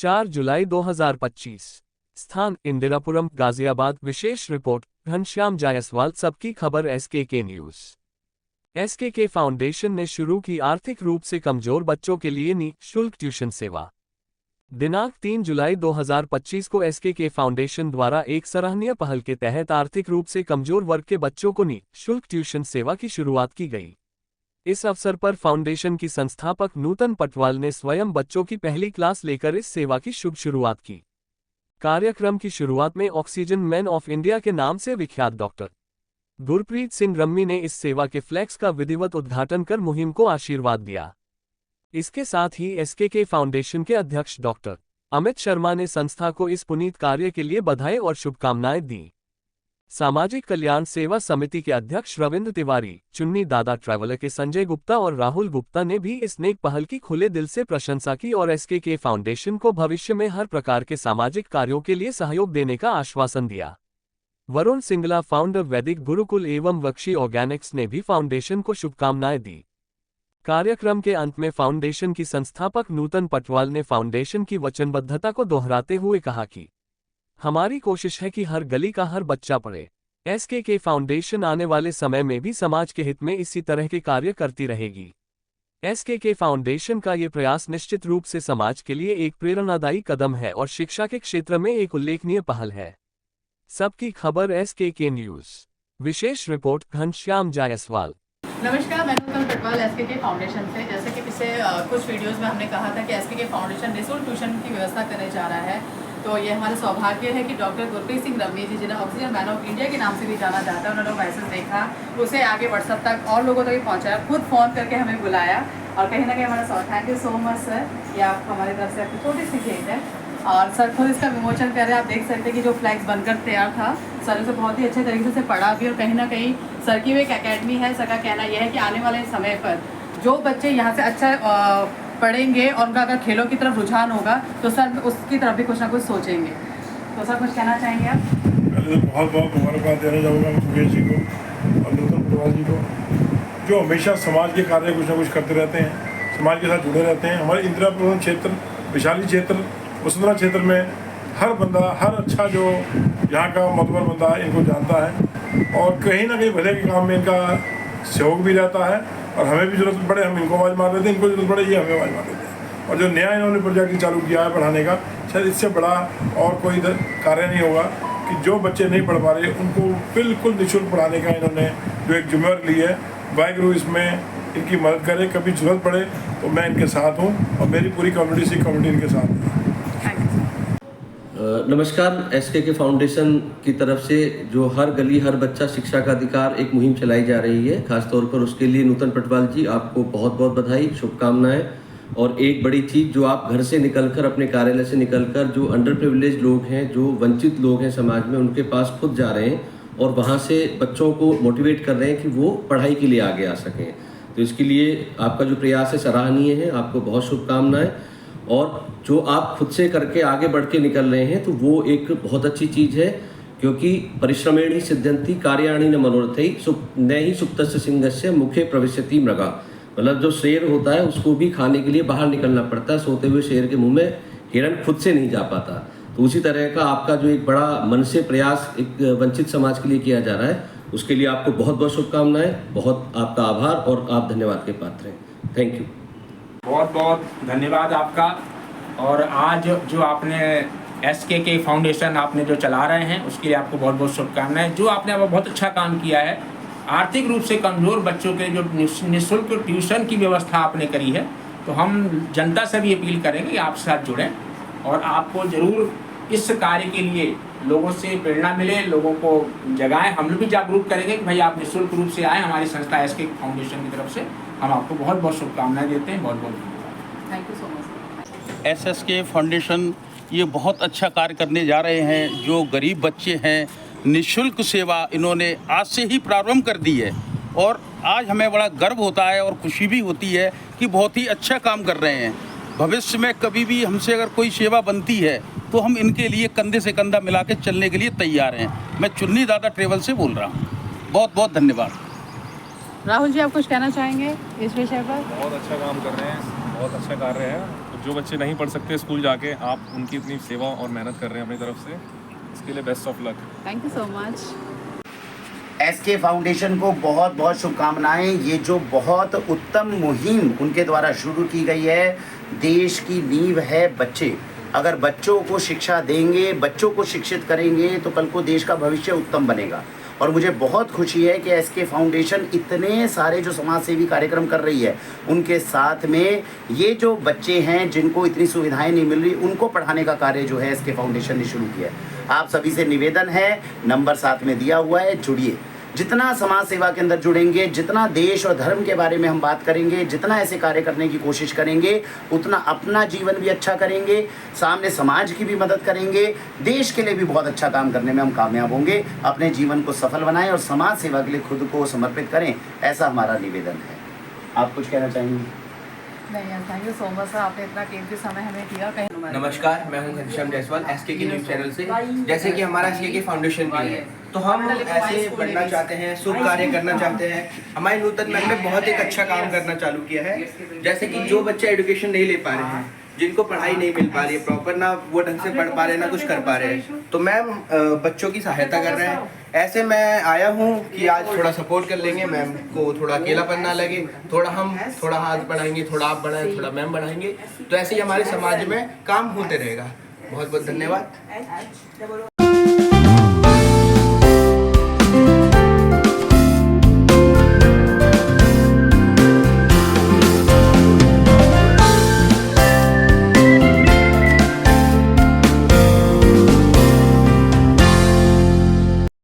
4 जुलाई 2025। स्थान इंदिरापुरम, गाजियाबाद। विशेष रिपोर्ट घनश्याम जायसवाल। सबकी खबर SKK न्यूज। SKK फाउंडेशन ने शुरू की आर्थिक रूप से कमजोर बच्चों के लिए निःशुल्क ट्यूशन सेवा। दिनांक 3 जुलाई 2025 को SKK फाउंडेशन द्वारा एक सराहनीय पहल के तहत आर्थिक रूप से कमजोर वर्ग के बच्चों को निःशुल्क ट्यूशन सेवा की शुरुआत की गई। इस अवसर पर फाउंडेशन की संस्थापक नूतन पटवाल ने स्वयं बच्चों की पहली क्लास लेकर इस सेवा की शुभ शुरुआत की। कार्यक्रम की शुरुआत में ऑक्सीजन मैन ऑफ इंडिया के नाम से विख्यात डॉक्टर गुरप्रीत सिंह रम्मी ने इस सेवा के फ्लैक्स का विधिवत उद्घाटन कर मुहिम को आशीर्वाद दिया। इसके साथ ही SKK फाउंडेशन के अध्यक्ष डॉक्टर अमित शर्मा ने संस्था को इस पुनीत कार्य के लिए बधाई और शुभकामनाएं दी। सामाजिक कल्याण सेवा समिति के अध्यक्ष रविंद्र तिवारी, चुन्नी दादा ट्रैवलर के संजय गुप्ता और राहुल गुप्ता ने भी इस नेक पहल की खुले दिल से प्रशंसा की और SKK फाउंडेशन को भविष्य में हर प्रकार के सामाजिक कार्यों के लिए सहयोग देने का आश्वासन दिया। वरुण सिंगला, फाउंडर वैदिक गुरुकुल एवं वक्षी ऑर्गेनिक्स ने भी फाउंडेशन को शुभकामनाएं दी। कार्यक्रम के अंत में फाउंडेशन की संस्थापक नूतन पटवाल ने फाउंडेशन की वचनबद्धता को दोहराते हुए कहा कि हमारी कोशिश है कि हर गली का हर बच्चा पढ़े। SKK फाउंडेशन आने वाले समय में भी समाज के हित में इसी तरह के कार्य करती रहेगी। SKK फाउंडेशन का ये प्रयास निश्चित रूप से समाज के लिए एक प्रेरणादायी कदम है और शिक्षा के क्षेत्र में एक उल्लेखनीय पहल है। सबकी खबर SKK न्यूज। विशेष रिपोर्ट घनश्याम जायसवाल। नमस्कार, मैं नूतन पटवाल SKK फाउंडेशन से। जैसे कि पिछले कुछ वीडियोस में हमने कहा था कि SKK फाउंडेशन निःशुल्क ट्यूशन की व्यवस्था करने जा रहा है, तो ये हमारा सौभाग्य है कि डॉक्टर गुरप्रीत सिंह रम्मी जी, जिन्हें ऑक्सीजन मैन ऑफ इंडिया के नाम से भी जाना जाता है, उन्होंने मैसेज देखा, उसे आगे व्हाट्सएप तक और लोगों तक भी पहुँचाया, खुद फ़ोन करके हमें बुलाया और कहीं ना कहीं हमारा thank you so much sir. ये आप हमारी तरफ से आपकी छोटी सी भेंट है और सर खुद इसका विमोचन कर रहे हैं। आप देख सकते हैं कि जो फ्लैक्स बनकर तैयार था, सर उसे बहुत ही अच्छे तरीके से पढ़ा भी और कहीं ना कहीं सर की भी एक एकेडमी है। सर का कहना यह है कि आने वाले समय पर जो बच्चे यहाँ से अच्छा पढ़ेंगे और उनका अगर खेलों की तरफ रुझान होगा तो सर उसकी तरफ भी कुछ ना कुछ सोचेंगे। तो सर कुछ कहना चाहेंगे आप? पहले तो बहुत बहुत मुबारकबाद देना चाहूँगा सुरेश जी को और नूतन पटवाल जी को, जो हमेशा समाज के कार्य कुछ ना कुछ करते रहते हैं, समाज के साथ जुड़े रहते हैं। हमारे इंदिरापुरम क्षेत्र, विशाली क्षेत्र, वसुंधरा क्षेत्र में हर बंदा, हर अच्छा जो यहाँ का मोतबर बंदा है इनको जानता है और कहीं ना कहीं भले के काम में इनका सहयोग भी रहता है और हमें भी जरूरत पड़े हम इनको आवाज़ मार देते हैं, इनको जरूरत पड़े ये हमें आवाज़ मार देते हैं। और जो नया इन्होंने प्रोजेक्ट चालू किया है पढ़ाने का, शायद इससे बड़ा और कोई कार्य नहीं होगा कि जो बच्चे नहीं पढ़ पा रहे उनको बिल्कुल निःशुल्क पढ़ाने का इन्होंने जो एक जिम्मेवारी ली है। वाहिगुरु इसमें इनकी मदद करे, कभी जरूरत पड़े तो मैं इनके साथ हूँ और मेरी पूरी कम्युनिटी सिख कम्युनिटी इनके साथ है। नमस्कार, SKK फाउंडेशन की तरफ से जो हर गली हर बच्चा शिक्षा का अधिकार एक मुहिम चलाई जा रही है, खासतौर पर उसके लिए नूतन पटवाल जी आपको बहुत बहुत बधाई, शुभकामनाएं। और एक बड़ी चीज़, जो आप घर से निकलकर, अपने कार्यालय से निकलकर जो अंडर प्रिविलेज लोग हैं, जो वंचित लोग हैं समाज में, उनके पास खुद जा रहे हैं और वहाँ से बच्चों को मोटिवेट कर रहे हैं कि वो पढ़ाई के लिए आगे आ सकें। तो इसके लिए आपका जो प्रयास है सराहनीय है, आपको बहुत शुभकामनाएं। और जो आप खुद से करके आगे बढ़ के निकल रहे हैं तो वो एक बहुत अच्छी चीज़ है, क्योंकि परिश्रमेण ही सिद्ध्यन्ति कार्याणि न मनोरथै न ही सुप्तस्य सिंहस्य मुखे प्रविशति मृगा। मतलब जो शेर होता है उसको भी खाने के लिए बाहर निकलना पड़ता है, सोते हुए शेर के मुंह में हिरण खुद से नहीं जा पाता। तो उसी तरह का आपका जो एक बड़ा मन से प्रयास एक वंचित समाज के लिए किया जा रहा है, उसके लिए आपको बहुत बहुत शुभकामनाएं, बहुत आपका आभार और आप धन्यवाद के पात्र हैं। Thank you. बहुत बहुत धन्यवाद आपका। और आज जो आपने SKK फाउंडेशन आपने जो चला रहे हैं उसके लिए आपको बहुत बहुत शुभकामनाएं। जो आपने अब बहुत अच्छा काम किया है, आर्थिक रूप से कमज़ोर बच्चों के जो निःशुल्क ट्यूशन की व्यवस्था आपने करी है, तो हम जनता से भी अपील करेंगे कि आपके साथ जुड़ें और आपको ज़रूर इस कार्य के लिए लोगों से प्रेरणा मिले, लोगों को जगाएं। हम लोग भी जागरूक करेंगे कि भाई आप निःशुल्क रूप से आएँ हमारी संस्था SKK फाउंडेशन की तरफ से। हम आपको बहुत बहुत शुभकामनाएं देते हैं। बहुत बहुत धन्यवाद। Thank you so much. SKK foundation ये बहुत अच्छा कार्य करने जा रहे हैं। जो गरीब बच्चे हैं, निःशुल्क सेवा इन्होंने आज से ही प्रारंभ कर दी है और आज हमें बड़ा गर्व होता है और खुशी भी होती है कि बहुत ही अच्छा काम कर रहे हैं। भविष्य में कभी भी हमसे अगर कोई सेवा बनती है तो हम इनके लिए कंधे से कंधा मिला के चलने के लिए तैयार हैं। मैं चुन्नी दादा ट्रेवल से बोल रहा हूँ। बहुत बहुत धन्यवाद। राहुल जी, आप कुछ कहना चाहेंगे इस विषय पर? बहुत अच्छा काम कर रहे हैं, बहुत अच्छा कार्य है। तो जो बच्चे नहीं पढ़ सकते स्कूल जाके, आप उनकी इतनी सेवा और मेहनत कर रहे हैं अपनी तरफ से, इसके लिए best of luck. Thank you so much. SK foundation को बहुत बहुत शुभकामनाएं। ये जो बहुत उत्तम मुहिम उनके द्वारा शुरू की गई है, देश की नींव है बच्चे। अगर बच्चों को शिक्षा देंगे, बच्चों को शिक्षित करेंगे तो कल को देश का भविष्य उत्तम बनेगा। और मुझे बहुत खुशी है कि एसके फाउंडेशन इतने सारे जो समाज सेवी कार्यक्रम कर रही है, उनके साथ में ये जो बच्चे हैं जिनको इतनी सुविधाएं नहीं मिल रही, उनको पढ़ाने का कार्य जो है एसके फाउंडेशन ने शुरू किया है। आप सभी से निवेदन है, नंबर साथ में दिया हुआ है, जुड़िए। जितना समाज सेवा के अंदर जुड़ेंगे, जितना देश और धर्म के बारे में हम बात करेंगे, जितना ऐसे कार्य करने की कोशिश करेंगे, उतना अपना जीवन भी अच्छा करेंगे, सामने समाज की भी मदद करेंगे, देश के लिए भी बहुत अच्छा काम करने में हम कामयाब होंगे। अपने जीवन को सफल बनाएं और समाज सेवा के लिए खुद को समर्पित करें, ऐसा हमारा निवेदन है। आप कुछ कहना चाहेंगे? नहीं, thank you so much sir, आपने इतना कीमती समय हमें दिया। कहीं नमस्कार, मैं हूं Ghanshyam Jaiswal SK news channel से। जैसे कि हमारा एसके फाउंडेशन भी है, तो हम ऐसे बढ़ना चाहते हैं, शुभ कार्य करना चाहते हैं। हमारे नूतन मैम ने बहुत एक अच्छा काम करना चालू किया है। जैसे कि जो बच्चे एजुकेशन नहीं ले पा रहे हैं, जिनको पढ़ाई नहीं मिल पा रही है प्रॉपर, ना वो ढंग से पढ़ पा रहे हैं, ना कुछ कर पा रहे हैं, तो मैम बच्चों की सहायता कर रहे हैं। ऐसे मैं आया हूँ कि आज थोड़ा सपोर्ट कर लेंगे, मैम को थोड़ा अकेलापन ना लगे, थोड़ा हाथ बढ़ाएंगे, थोड़ा आप बढ़ाएं, थोड़ा मैम बढ़ाएंगे, तो ऐसे ही हमारे समाज में काम होते रहेगा। बहुत बहुत धन्यवाद।